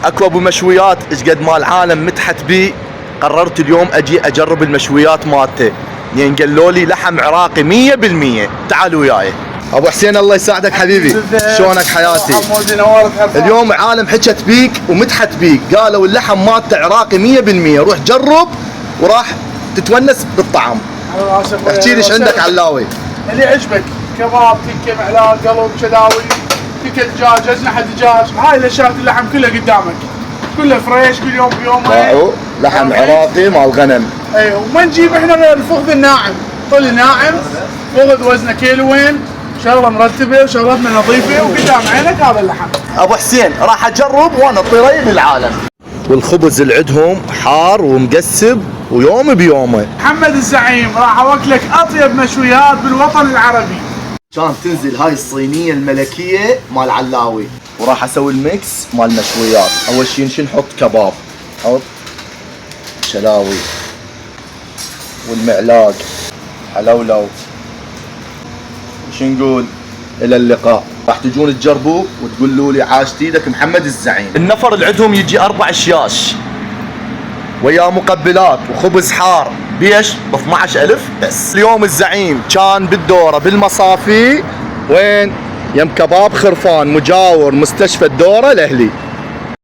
اكو ابو مشويات ايش قد ما العالم متحت بيه، قررت اليوم اجي اجرب المشويات مالته، لان قالوا لي لحم عراقي 100%. تعالوا وياي. ابو حسين الله يساعدك حبيبي، شلونك حياتي؟ اليوم عالم حكت بيك ومتحت بيك، قالوا اللحم مالته عراقي 100%، روح جرب وراح تتونس بالطعم. احكي لي ايش عندك علاوي؟ اللي عجبك، كباب، تكه، معلاق، قلب، شداوي، تكه دجاج، اجنحه دجاج، هاي الاشياء اللحم كلها قدامك، كله فريش كل يوم بيومه. لحم عراقي مال غنم. ايوه، وما نجيب احنا الفخذ الناعم، طلي ناعم، فخذ وزنه كيلوين، شغله مرتبه وشغلتنا نظيفه وقدام عينك هذا اللحم. ابو حسين راح اجرب وانا طري للعالم. والخبز اللي عندهم حار ومقسب ويوم بيومه. محمد الزعيم راح اوكلك اطيب مشويات بالوطن العربي. كان تنزل هاي الصينيه الملكيه مال علاوي، وراح اسوي الميكس مال المشويات. اول شيء شو نحط؟ كباب، نحط شلاوي والمعلاق حلولو. وش نقول؟ الى اللقاء. راح تجون تجربوا وتقولوا لي عاشت ايدك محمد الزعيم. النفر اللي عندهم يجي 4 اشياش ويا مقبلات وخبز حار بيش ب 12000 بس. اليوم الزعيم كان بالدوره بالمصافي، وين؟ يم كباب خرفان مجاور مستشفى الدوره الاهلي.